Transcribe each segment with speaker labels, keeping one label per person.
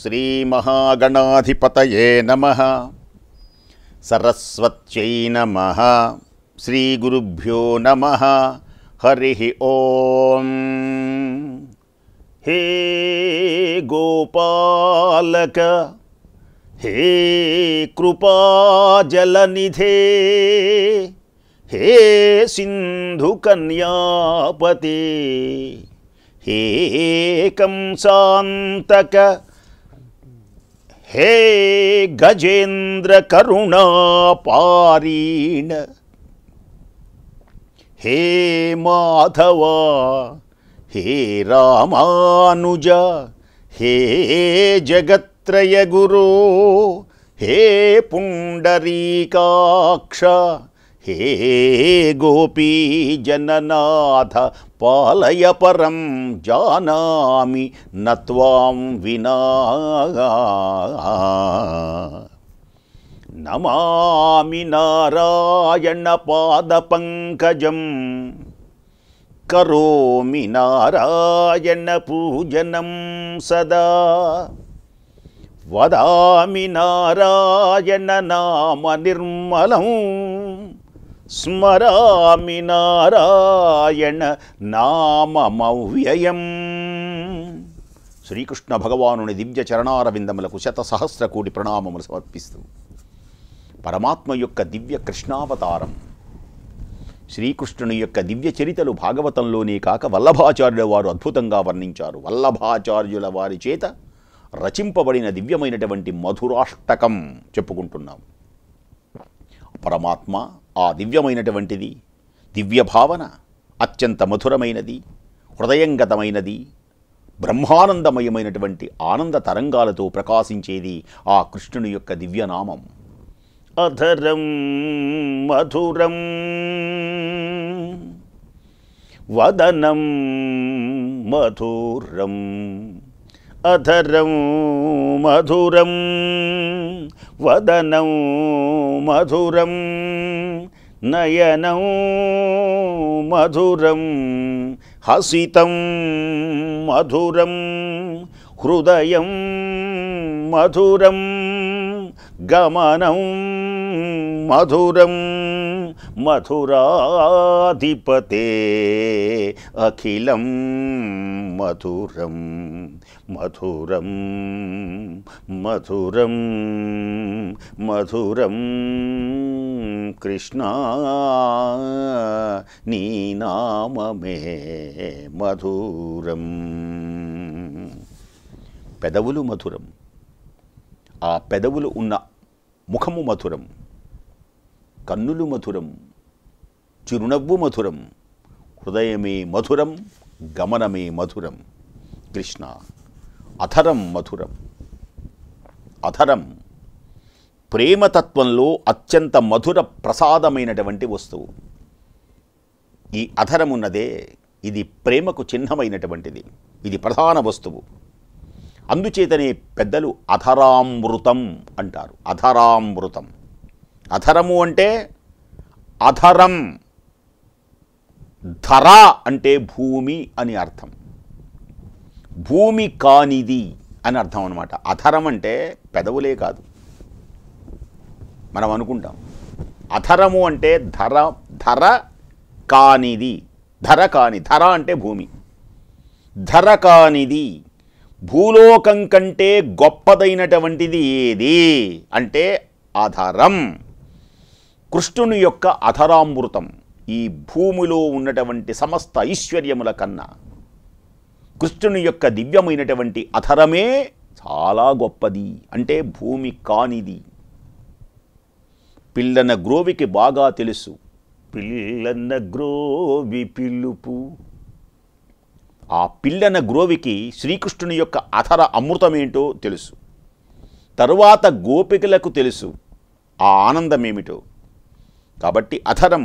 Speaker 1: శ్రీ మహాగణాధిపతయే నమః. సరస్వత్యై నమః. శ్రీ గురుభ్యో నమః. హరి ఓం. హే గోపాలక హే కృపాజలనిధే హే సింధు కన్యాపతే హే కంసాంతక హే గజేంద్ర కరుణాపారీణ హే మాధవ హే రామానుజ హే జగత్రయ గురో హే పుండరీకాక్ష హే గోపీజననాథ పాలయ పరం జానామి నత్వాం వినా. నమామి నారాయణ పాదపంకజం కరోమి నారాయణ పూజనం సదా. వదామి నారాయణ నామ నిర్మలం స్మరామి నారాయణ నామమవ్యయం. శ్రీకృష్ణ భగవానుని దివ్య చరణారవిందములకు శతసహస్ర కోటి ప్రణామములు సమర్పిస్తూ పరమాత్మ యొక్క దివ్య కృష్ణావతారం శ్రీకృష్ణుని యొక్క దివ్య చరితలు భాగవతంలోనే కాక వల్లభాచార్యుల వారు అద్భుతంగా వర్ణించారు. వల్లభాచార్యుల వారి చేత రచింపబడిన దివ్యమైనటువంటి మధురాష్టకం చెప్పుకుంటున్నాం. పరమాత్మ ఆ దివ్యమైనటువంటిది, దివ్య భావన అత్యంత మధురమైనది, హృదయంగతమైనది, బ్రహ్మానందమయమైనటువంటి ఆనంద తరంగాలతో ప్రకాశించేది ఆ కృష్ణుని యొక్క దివ్యనామం. అధరం మధురం వదనం మధురం అధరం మధురం వదనం మధురం నయనం మధురం హసితం మధురం హృదయం మధురం గమనం మధురం మధురాధిపతే అఖిలం మధురం మధురం మధురం మధురం కృష్ణ నీ నామమే మధురం. పెదవులు మధురం, ఆ పెదవులు ఉన్న ముఖము మధురం, కన్నులు మధురం, చిరునవ్వు మధురం, హృదయమే మధురం, గమనమే మధురం. కృష్ణ అధరం మధురం. అధరం ప్రేమతత్వంలో అత్యంత మధుర ప్రసాదమైనటువంటి వస్తువు. ఈ అధరమున్నదే ఇది ప్రేమకు చిహ్నమైనటువంటిది, ఇది ప్రధాన వస్తువు. అందుచేతనే పెద్దలు అధరామృతం అంటారు. అధరామృతం. అధరము అంటే అధరం, ధర అంటే భూమి అని అర్థం, భూమి కానిది అని అర్థం అన్నమాట. అధరం అంటే పెదవులే కాదు. మనం అనుకుంటాం అధరము అంటే ధర, ధర కానిది, ధర కాని, ధర అంటే భూమి, ధర కానిది, భూలోకం కంటే గొప్పదైనటువంటిది ఏది అంటే అధరం. కృష్ణుని యొక్క అధరామృతం ఈ భూమిలో ఉన్నటువంటి సమస్త ఐశ్వర్యముల కన్నా కృష్ణుని యొక్క దివ్యమైనటువంటి అధరమే చాలా గొప్పది, అంటే భూమి కానిది. పిల్లన గ్రోవికి బాగా తెలుసు, పిల్లన గ్రోవి పిలుపు. ఆ పిల్లన గ్రోవికి శ్రీకృష్ణుని యొక్క అధర అమృతమేంటో తెలుసు. తరువాత గోపికలకు తెలుసు ఆ ఆనందమేమిటో. కాబట్టి అధరం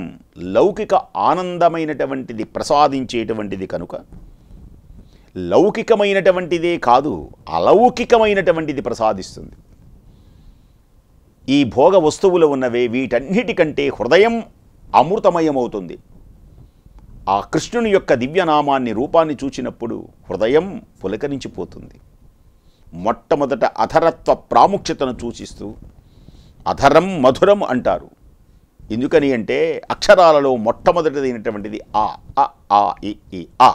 Speaker 1: లౌకిక ఆనందమైనటువంటిది ప్రసాదించేటువంటిది కనుక లౌకికమైనటువంటిదే కాదు, అలౌకికమైనటువంటిది ప్రసాదిస్తుంది. ఈ భోగ వస్తువులు ఉన్నవే వీటన్నిటికంటే హృదయం అమృతమయమవుతుంది. ఆ కృష్ణుని యొక్క దివ్యనామాన్ని రూపాన్ని చూచినప్పుడు హృదయం పులకరించిపోతుంది. మొట్టమొదట అధరత్వ ప్రాముఖ్యతను సూచిస్తూ అధరం మధురం అంటారు. ఎందుకని అంటే అక్షరాలలో మొట్టమొదటిదైనటువంటిది ఆ అ ఆ ఇ ఈ ఆ.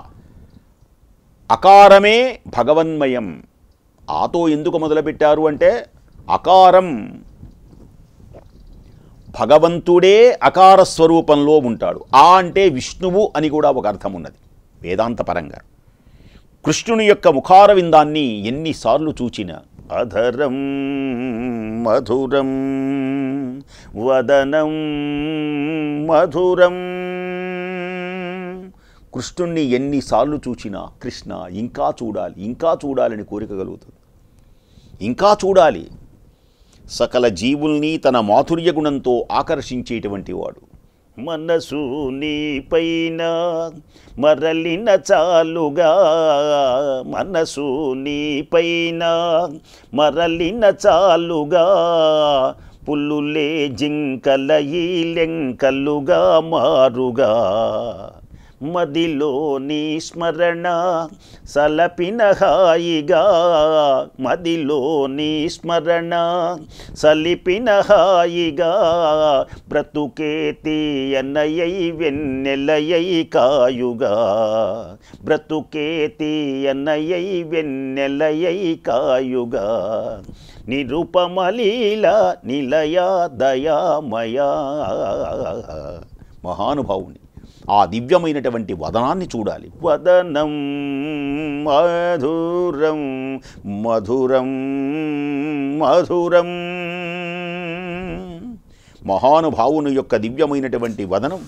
Speaker 1: అకారమే భగవన్మయం. ఆతో ఎందుకు మొదలుపెట్టారు అంటే అకారం, భగవంతుడే అకార స్వరూపంలో ఉంటాడు. ఆ అంటే విష్ణువు అని కూడా ఒక అర్థం ఉన్నది వేదాంతపరంగా. కృష్ణుని యొక్క ముఖార విందాన్ని ఎన్నిసార్లు చూచినా అధరం మధురం వదనం మధురం. కృష్ణుణ్ణి ఎన్నిసార్లు చూచినా కృష్ణ ఇంకా చూడాలి, ఇంకా చూడాలని కోరిక కలుగుతుంది. ఇంకా చూడాలి. సకల జీవుల్ని తన మాధుర్య గుణంతో ఆకర్షించేటువంటి వాడు. మనసు నీపైన మరలిన చాలుగా, మనసు నీపైన మరలిన చాలుగా, పుల్లులే జింకల ఈ లెంకలుగా మారుగా, మదిలో నీ స్మరణ సలపిన హాయిగా, మదిలో నీ స్మరణ సలిపిన హాయిగా, బ్రతుకే తీయనయై వెన్నెలయై కాయుగా, బ్రతుకే తీయనయై వెన్నెలయై కాయుగా, నిరుపమలీల నిలయ దయామయా. మహానుభావుని ఆ దివ్యమైనటువంటి వదనాన్ని చూడాలి. వదనం మధురం మధురం మధురం. మహానుభావుని యొక్క దివ్యమైనటువంటి వదనం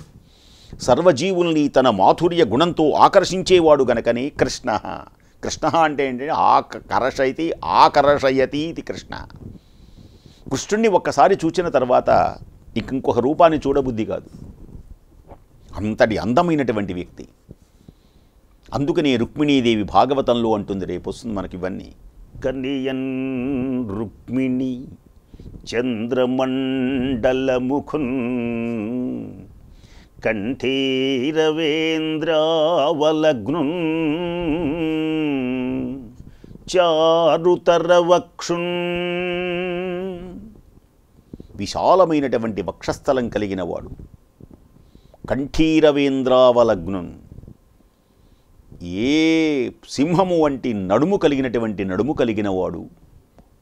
Speaker 1: సర్వజీవుల్ని తన మాధుర్య గుణంతో ఆకర్షించేవాడు గనకనే కృష్ణ. కృష్ణ అంటే ఏంటంటే ఆకర్షయతి ఆకర్షయతి ఇది కృష్ణ. కృష్ణుణ్ణి ఒక్కసారి చూచిన తర్వాత ఇంకొక రూపాన్ని చూడబుద్ధి కాదు. అంతటి అందమైనటువంటి వ్యక్తి. అందుకనే రుక్మిణీదేవి భాగవతంలో అంటుంది, రేపు వస్తుంది మనకి ఇవన్నీ. కనియన్ రుక్మిణి చంద్రమండలముఖున్ కంఠీరవేంద్రావలగ్నున్ చారుతరవక్షున్. విశాలమైనటువంటి వక్షస్థలం కలిగిన వాడు. కంఠీరవేంద్రావలగ్నున్. ఏ సింహము వంటి నడుము కలిగినటువంటి నడుము కలిగిన వాడు.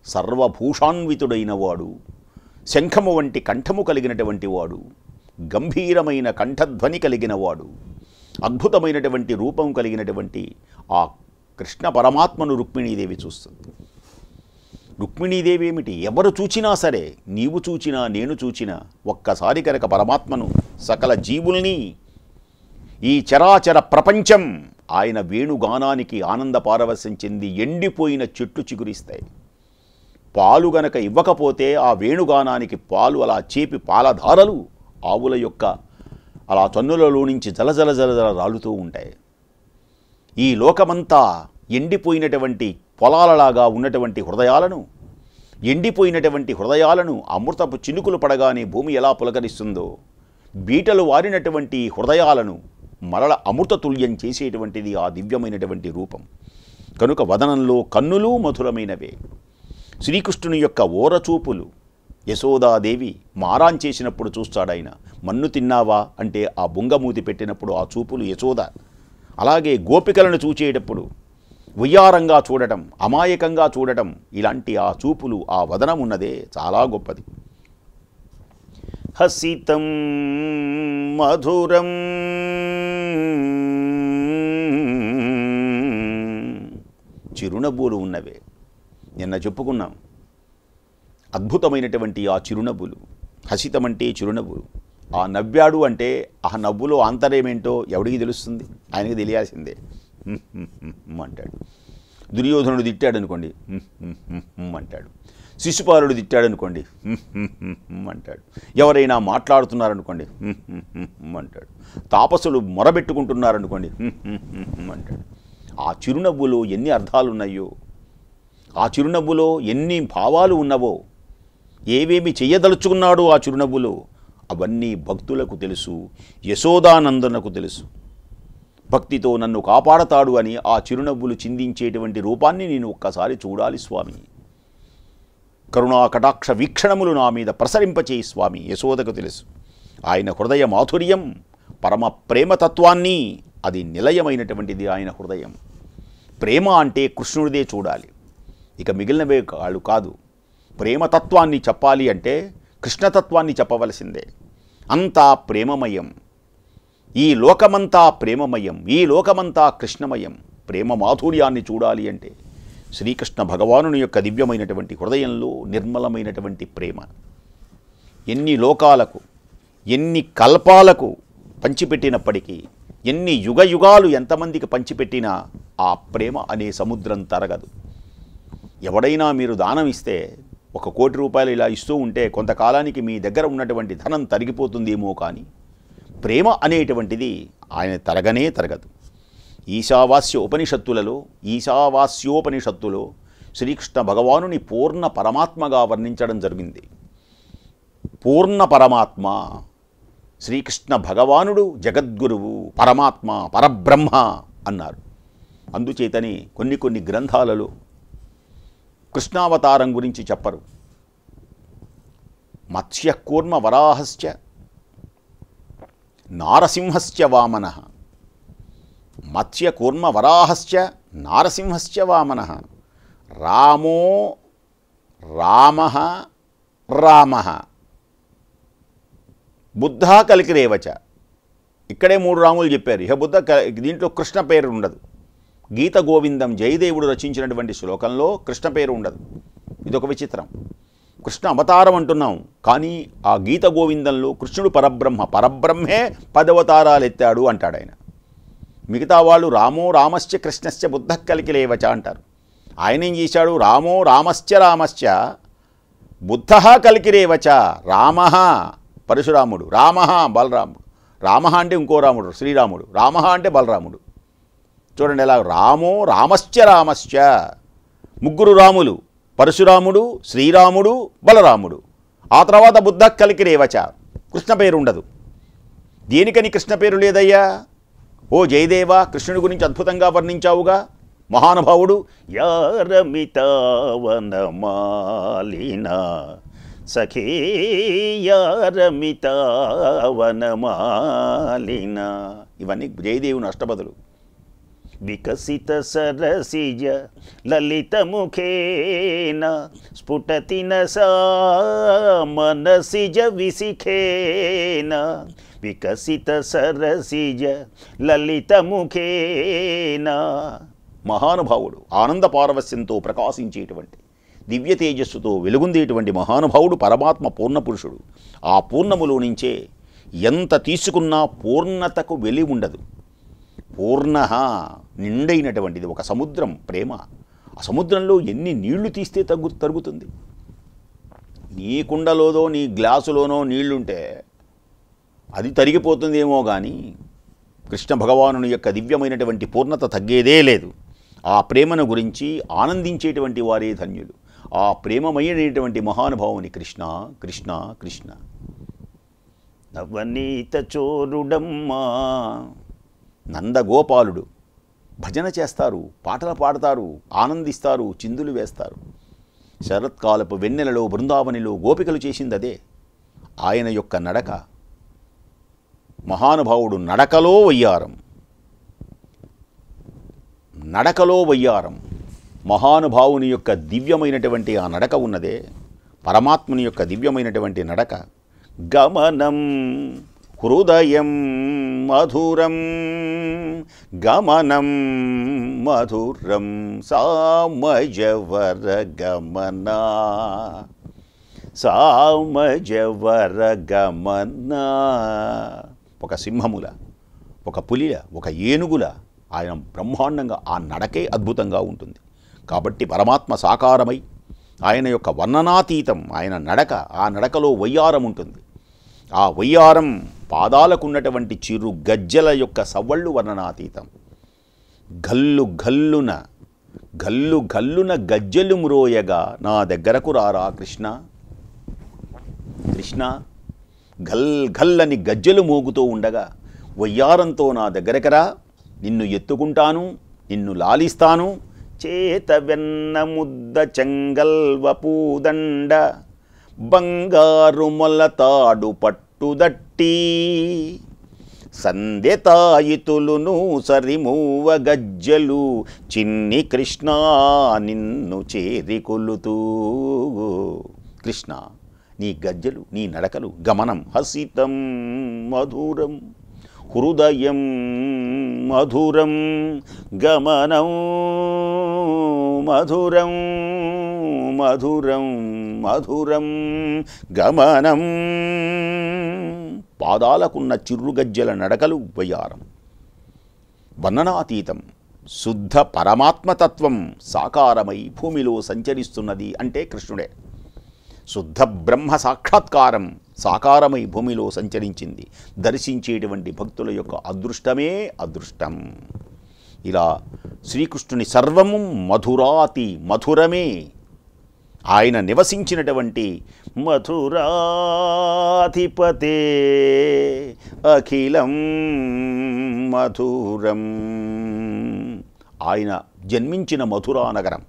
Speaker 1: సర్వభూషాన్వితుడైన వాడు. శంఖము వంటి కంఠము కలిగినటువంటి వాడు. గంభీరమైన కంఠధ్వని కలిగిన వాడు. అద్భుతమైనటువంటి రూపం కలిగినటువంటి ఆ కృష్ణ పరమాత్మను రుక్మిణీదేవి చూస్తుంది. రుక్మిణీదేవి ఏమిటి, ఎవరు చూచినా సరే, నీవు చూచినా నేను చూచినా ఒక్కసారి కనుక పరమాత్మను, సకల జీవుల్ని, ఈ చరాచర ప్రపంచం ఆయన వేణుగానానికి ఆనంద పారవశ్యం చెంది ఎండిపోయిన చెట్లు చిగురిస్తాయి. పాలు గనక ఇవ్వకపోతే ఆ వేణుగానానికి పాలు అలా చేపి పాలధారలు ఆవుల యొక్క అలా తన్నులలో నుంచి జలజల జలజల రాలుతూ ఉంటాయి. ఈ లోకమంతా ఎండిపోయినటువంటి పొలాలలాగా ఉన్నటువంటి హృదయాలను, ఎండిపోయినటువంటి హృదయాలను అమృతపు చినుకులు పడగానే భూమి ఎలా పులకరిస్తుందో, బీటలు వారినటువంటి హృదయాలను మరల అమృతతుల్యం చేసేటువంటిది ఆ దివ్యమైనటువంటి రూపం. కనుక వదనంలో కన్నులు మధురమైనవే. శ్రీకృష్ణుని యొక్క ఓరచూపులు యశోదాదేవి మారాం చేసినప్పుడు చూస్తాడాయన. మన్ను తిన్నావా అంటే ఆ బుంగమూతి పెట్టినప్పుడు ఆ చూపులు యశోద. అలాగే గోపికలను చూచేటప్పుడు వయ్యారంగా చూడటం, అమాయకంగా చూడటం, ఇలాంటి ఆ చూపులు, ఆ వదనం ఉన్నదే చాలా గొప్పది. హసితం మధురం చిరునవ్వులు ఉన్నవే. నిన్న చెప్పుకున్నాం అద్భుతమైనటువంటి ఆ చిరునవ్వులు. హసితం అంటే చిరునవ్వులు. ఆ నవ్వాడు అంటే ఆ నవ్వులో ఆంతర్యమేంటో ఎవడికి తెలుస్తుంది? ఆయనకి తెలియాల్సిందే. అంటాడు. దుర్యోధనుడు తిట్టాడు అనుకోండి, అంటాడు. శిశుపాలుడు తిట్టాడు అనుకోండి, అంటాడు. ఎవరైనా మాట్లాడుతున్నారనుకోండి, అంటాడు. తాపసులు మొరబెట్టుకుంటున్నారనుకోండి, అంటాడు. ఆ చిరునవ్వులో ఎన్ని అర్థాలు ఉన్నాయో, ఆ చిరునవ్వులో ఎన్ని భావాలు ఉన్నవో, ఏవేమి చెయ్యదలుచుకున్నాడో ఆ చిరునవ్వులో, అవన్నీ భక్తులకు తెలుసు, యశోదానందనకు తెలుసు. భక్తితో నన్ను కాపాడతాడు అని ఆ చిరునవ్వులు చిందించేటువంటి రూపాన్ని నేను ఒక్కసారి చూడాలి స్వామి. కరుణా కటాక్ష వీక్షణములు నా మీద ప్రసరింపచేయి స్వామి. యశోదకు తెలుసు ఆయన హృదయ మాధుర్యం, పరమ ప్రేమతత్వాన్ని, అది నిలయమైనటువంటిది ఆయన హృదయం. ప్రేమ అంటే కృష్ణుడిదే చూడాలి, ఇక మిగిలినవే వాళ్ళు కాదు. ప్రేమతత్వాన్ని చెప్పాలి అంటే కృష్ణతత్వాన్ని చెప్పవలసిందే. అంతా ప్రేమమయం, ఈ లోకమంతా ప్రేమమయం, ఈ లోకమంతా కృష్ణమయం. ప్రేమ మాధుర్యాన్ని చూడాలి అంటే శ్రీకృష్ణ భగవానుని యొక్క దివ్యమైనటువంటి హృదయంలో నిర్మలమైనటువంటి ప్రేమ ఎన్ని లోకాలకు, ఎన్ని కల్పాలకు పంచిపెట్టినప్పటికీ, ఎన్ని యుగ యుగాలు ఎంతమందికి పంచిపెట్టినా ఆ ప్రేమ అనే సముద్రం తరగదు. ఎవడైనా మీరు దానం ఇస్తే, 1 కోటి రూపాయలు ఇలా ఇస్తూ ఉంటే కొంతకాలానికి మీ దగ్గర ఉన్నటువంటి ధనం తరిగిపోతుందేమో, కానీ ప్రేమ అనేటువంటిది ఆయన తరగనే తరగదు. ఈశావాస్యోపనిషత్తులో శ్రీకృష్ణ భగవానుని పూర్ణ పరమాత్మగా వర్ణించడం జరిగింది. పూర్ణ పరమాత్మ శ్రీకృష్ణ భగవానుడు జగద్గురువు, పరమాత్మ, పరబ్రహ్మ అన్నారు. అందుచేతని కొన్ని గ్రంథాలలో కృష్ణావతారం గురించి చెప్పరు. మత్స్య కూర్మ వరాహశ్చ నారసింహశ్చ వామనః, మత్స్య కూర్మ వరాహశ్చ నారసింహశ్చ వామనః, రామో రామః రామః, బుద్ధ కలికిరేవచ. ఇక్కడే 3 రాములు చెప్పారు. ఇహ బుద్ధ దీంట్లో కృష్ణ పేరు ఉండదు. గీత గోవిందం జయదేవుడు రచించినటువంటి శ్లోకంలో కృష్ణ పేరు ఉండదు. ఇదొక విచిత్రం. కృష్ణ అవతారం అంటున్నాం, కానీ ఆ గీత గోవిందంలో కృష్ణుడు పరబ్రహ్మ, పరబ్రహ్మే 10 అవతారాలు ఎత్తాడు అంటాడు ఆయన. మిగతా వాళ్ళు రామో రామశ్చ కృష్ణశ్చ బుద్ధ కలికిలేవచ అంటారు. ఆయన ఏం చేశాడు? రామో రామశ్చ బుద్ధ కలికిరేవచ. రామ పరశురాముడు, రామ బలరాముడు, రామ అంటే ఇంకో రాముడు శ్రీరాముడు, రామ అంటే బలరాముడు. చూడండి ఎలా, రామో రామశ్చ 3 రాములు, పరశురాముడు, శ్రీరాముడు, బలరాముడు. ఆ తర్వాత బుద్ధ కలికిరేవచ. కృష్ణ పేరు ఉండదు. దేనికని కృష్ణ పేరు లేదయ్యా? ఓ జయదేవ, కృష్ణుడి గురించి అద్భుతంగా వర్ణించావుగా మహానుభావుడు. యారమితావనమాలినా సఖీ యారమితావనమాలినా, ఇవన్నీ జయదేవుని అష్టపదులు. వికసిత సరసిజ లలిత ముఖేన స్ఫుటతి నసా మనసిజ విసిఖేన, వికసిత సరసిజ లలిత ముఖేన. మహానుభావుడు ఆనంద పారవస్యంతో ప్రకాశించేటువంటి, దివ్య తేజస్సుతో వెలుగుందేటువంటి మహానుభావుడు పరమాత్మ పూర్ణపురుషుడు. ఆ పూర్ణములో నుంచే ఎంత తీసుకున్నా పూర్ణతకు వెలి ఉండదు. పూర్ణ నిండైనటువంటిది ఒక సముద్రం ప్రేమ. ఆ సముద్రంలో ఎన్ని నీళ్లు తీస్తే తరుగుతుంది. నీ కుండలోదో నీ గ్లాసులోనో నీళ్లుంటే అది తరిగిపోతుందేమో, కానీ కృష్ణ భగవానుని యొక్క దివ్యమైనటువంటి పూర్ణత తగ్గేదే లేదు. ఆ ప్రేమను గురించి ఆనందించేటువంటి వారే ధన్యులు. ఆ ప్రేమమయమైనటువంటి మహానుభావుని కృష్ణ కృష్ణ కృష్ణ. నవనీత చోరుడమ్మా, నందగోపాలుడు భజన చేస్తారు, పాటలు పాడతారు, ఆనందిస్తారు, చిందులు వేస్తారు. శరత్కాలపు వెన్నెలలో బృందావనిలో గోపికలు చేసింది అదే. ఆయన యొక్క నడక, మహానుభావుడు నడకలో వయ్యారం, నడకలో వయ్యారం. మహానుభావుని యొక్క దివ్యమైనటువంటి ఆ నడక ఉన్నదే, పరమాత్ముని యొక్క దివ్యమైనటువంటి నడక. గమనం హృదయం మధురం, గమనం మధురం సామజవర గమనా, సామజవర గమనా. ఒక సింహముల, ఒక పులిల, ఒక ఏనుగుల ఆయన బ్రహ్మాండంగా ఆ నడకే అద్భుతంగా ఉంటుంది. కాబట్టి పరమాత్మ సాకారమై ఆయన యొక్క వర్ణనాతీతం ఆయన నడక. ఆ నడకలో వయ్యారం ఉంటుంది. ఆ వయ్యారం పాదాలకున్నటువంటి చిరు గజ్జల యొక్క సవ్వళ్ళు వర్ణనాతీతం. గల్లు గల్లున గల్లు గల్లున గజ్జలు మ్రోయగా నా దగ్గరకు రారా కృష్ణ. కృష్ణ గల్ గల్లని గజ్జలు మోగుతూ ఉండగా వయ్యారంతో నా దగ్గరకు రా. నిన్ను ఎత్తుకుంటాను, నిన్ను లాలిస్తాను. చేతవెన్న ముద్ద చెంగల్వ పూదండ బంగారు మొలతాడు పట్టుదట్టి సంధ్యతాయితులును సరిమూవ గజ్జలు చిన్ని కృష్ణ నిన్ను చేరికొలుతూ. కృష్ణ, నీ గజ్జలు, నీ నడకలు, గమనం హసితం మధురం హృదయం మధురం గమనం మధురం మధురం మధురం గమనం. పాదాలకున్న చిర్రుగజ్జల నడకలు వయ్యారం, వర్ణనాతీతం, శుద్ధ పరమాత్మతత్వం సాకారమై భూమిలో సంచరిస్తున్నది అంటే కృష్ణుడే. శుద్ధ బ్రహ్మ సాక్షాత్కారం సాకారమై భూమిలో సంచరించింది. దర్శించేటువంటి భక్తుల యొక్క అదృష్టమే అదృష్టం. ఇలా శ్రీకృష్ణుని సర్వము మధురాతి మధురమే. ఆయన నివసించినటువంటి మధురాధిపతే అఖిలం మధురం. ఆయన జన్మించిన మధురానగరం,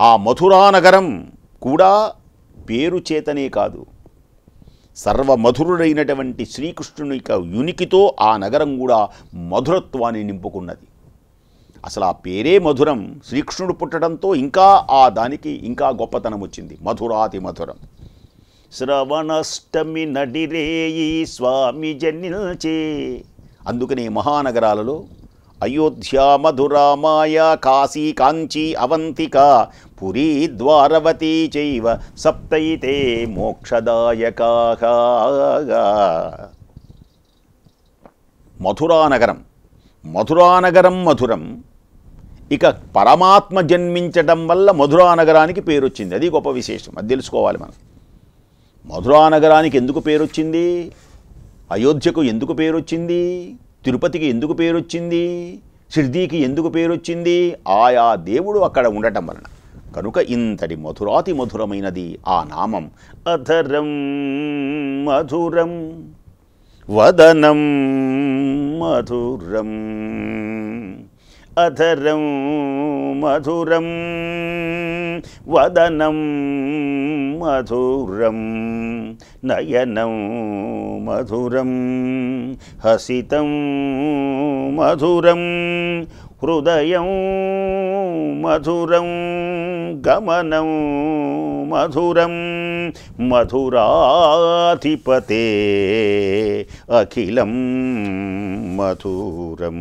Speaker 1: ఆ మధురానగరం కూడా పేరు చేతనే కాదు, సర్వమధురుడైనటువంటి శ్రీకృష్ణుని యొక్క యునికితో ఆ నగరం కూడా మధురత్వాన్ని నింపుకున్నది. అసలు ఆ పేరే మధురం. శ్రీకృష్ణుడు పుట్టడంతో ఇంకా ఆ దానికి ఇంకా గొప్పతనం వచ్చింది. మధురాతి మధురం. శ్రవణాష్టమి నడిరేయి స్వామి జన్మించే. అందుకనే మహానగరాలలో అయోధ్య, మధుర, మాయ, కాశీ, కాంచీ, అవంతిక, పురీ, ద్వారవతీ చైవ సప్తైతే మోక్షదాయకాః. మధురానగరం, మధురానగరం మధురం. ఇక పరమాత్మ జన్మించడం వల్ల మధురానగరానికి పేరు వచ్చింది. అది గొప్ప విశేషం. అది తెలుసుకోవాలి మనం. మధురానగరానికి ఎందుకు పేరు వచ్చింది? అయోధ్యకు ఎందుకు పేరు వచ్చింది? తిరుపతికి ఎందుకు పేరు వచ్చింది? షిర్డీకి ఎందుకు పేరు వచ్చింది? ఆయా దేవుడు అక్కడ ఉండటం వలన. కనుక ఇంతటి మధురాతి మధురమైనది ఆ నామం. అధరం మధురం వదనం మధురం. అధరం మధురం వదనం మధురం నయనం మధురం హసితం మధురం హృదయం మధురం గమనం మధురం మధురాధిపతే అఖిలం మధురం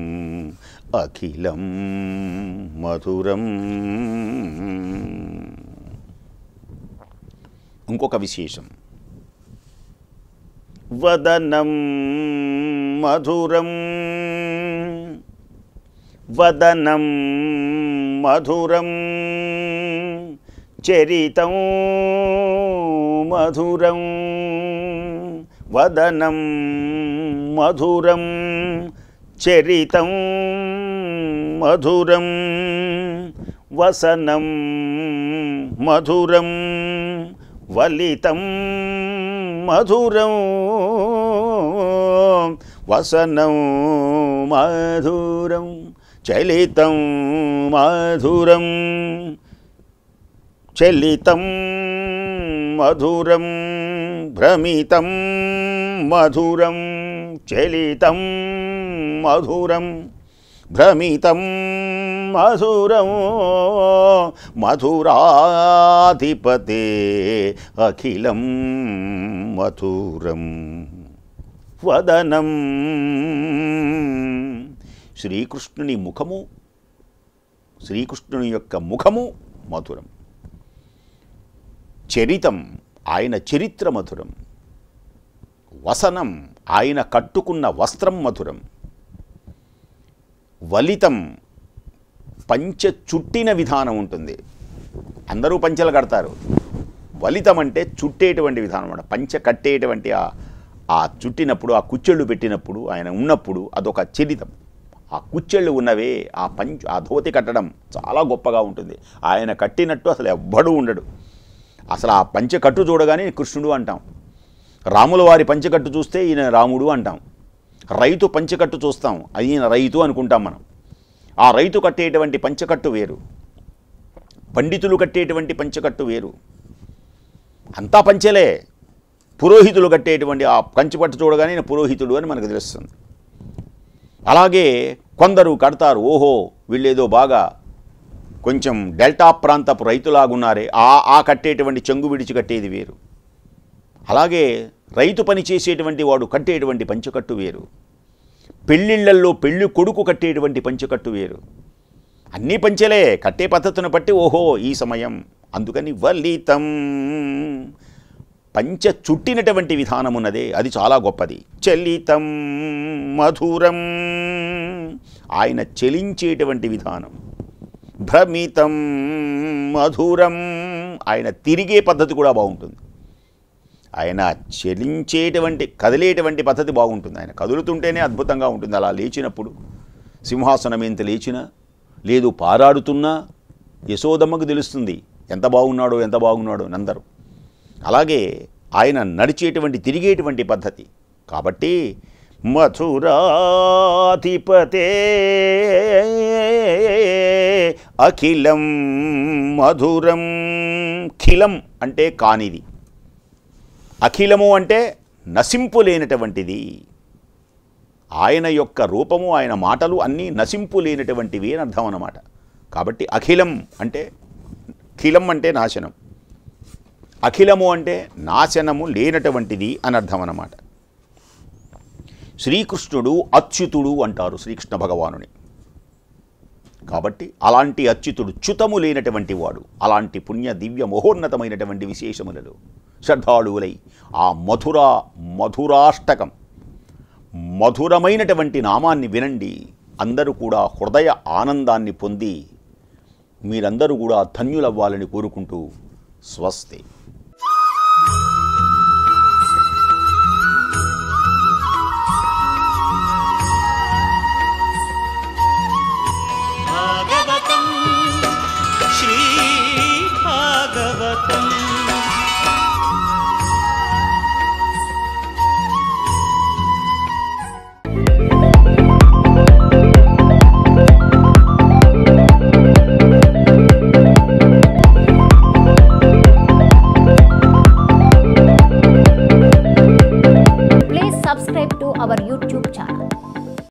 Speaker 1: అఖిలం మధురం. ఇంకొక విశేషం, వదనం మధురం వదనం మధురం చరితం మధురం వదనం మధురం చరితం మధురం వసనం మధురం వలితం మధురం వసనం మధురం చలితం మధురం చలితం మధురం భ్రమితం మధురం చలితం మధురం భ్రమితం మధురం మధురాధిపతే అఖిలం మధురం వదనం. శ్రీకృష్ణుని ముఖము, శ్రీకృష్ణుని యొక్క ముఖము మధురం. చరితం, ఆయన చరిత్ర మధురం. వసనం, ఆయన కట్టుకున్న వస్త్రం మధురం. వలితం, పంచె చుట్టిన విధానం ఉంటుంది. అందరూ పంచెలు కడతారు. వలితం అంటే చుట్టేటువంటి విధానం అన్నమాట. పంచె కట్టేటువంటి ఆ చుట్టినప్పుడు, ఆ కుచ్చెళ్ళు పెట్టినప్పుడు, ఆయన ఉన్నప్పుడు అదొక చరితం. ఆ కుచ్చెళ్ళు ఉన్నవే, ఆ ధోతి కట్టడం చాలా గొప్పగా ఉంటుంది. ఆయన కట్టినట్టు అసలు ఎవ్వడూ ఉండడు. అసలు ఆ పంచె కట్టు చూడగానే కృష్ణుడు అంటాం. రాముల వారి పంచెకట్టు చూస్తే ఈయన రాముడు అంటాం. రైతు పంచకట్టు చూస్తాం, అయిన రైతు అనుకుంటాం మనం. ఆ రైతు కట్టేటువంటి పంచకట్టు వేరు, పండితులు కట్టేటువంటి పంచకట్టు వేరు. అంతా పంచెలే. పురోహితులు కట్టేటువంటి ఆ కంచిపట్టు చూడగానే ఈయన పురోహితుడు అని మనకు తెలుస్తుంది. అలాగే కొందరు కడతారు, ఓహో వీళ్ళేదో బాగా కొంచెం డెల్టా ప్రాంతపు రైతులాగున్నారే, ఆ కట్టేటువంటి చెంగు విడిచి కట్టేది వేరు. అలాగే రైతు పని చేసేటువంటి వాడు కట్టేటువంటి పంచకట్టు వేరు. పెళ్ళిళ్ళల్లో పెళ్ళి కొడుకు కట్టేటువంటి పంచకట్టు వేరు. అన్నీ పంచెలే, కట్టే పద్ధతిని బట్టి ఓహో ఈ సమయం. అందుకని వలితం పంచ చుట్టినటువంటి విధానం ఉన్నదే, అది చాలా గొప్పది. చలితం మధురం, ఆయన చెలించేటువంటి విధానం. భ్రమితం మధురం, ఆయన తిరిగే పద్ధతి కూడా బాగుంటుంది. ఆయన చెలించేటువంటి కదిలేటువంటి పద్ధతి బాగుంటుంది. ఆయన కదులుతుంటేనే అద్భుతంగా ఉంటుంది. అలా లేచినప్పుడు సింహాసనం ఎంత లేచినా లేదు పారాడుతున్నా యశోదమ్మకు తెలుస్తుంది ఎంత బాగున్నాడో నందరు. అలాగే ఆయన నడిచేటువంటి తిరిగేటువంటి పద్ధతి. కాబట్టి మధురాధిపతే అఖిలం మధురం. ఖిలం అంటే కానిది, అఖిలము అంటే నశింపు లేనటువంటిది. ఆయన యొక్క రూపము, ఆయన మాటలు అన్నీ నశింపు లేనటువంటివి అని అర్థం అన్నమాట. కాబట్టి అఖిలం అంటే, ఖిలం అంటే నాశనం, అఖిలము అంటే నాశనము లేనటువంటిది అని అర్థం అన్నమాట. శ్రీకృష్ణుడు అచ్యుతుడు అంటారు శ్రీకృష్ణ భగవానుని. కాబట్టి అలాంటి అచ్యుతుడు చ్యుతము లేనటువంటి వాడు. అలాంటి పుణ్య దివ్య మహోన్నతమైనటువంటి విశేషములలో శ్రద్ధాళువులై ఆ మధురాష్టకం, మధురమైనటువంటి నామాన్ని వినండి. అందరూ కూడా హృదయ ఆనందాన్ని పొంది మీరందరూ కూడా ధన్యులవ్వాలని కోరుకుంటూ స్వస్తి.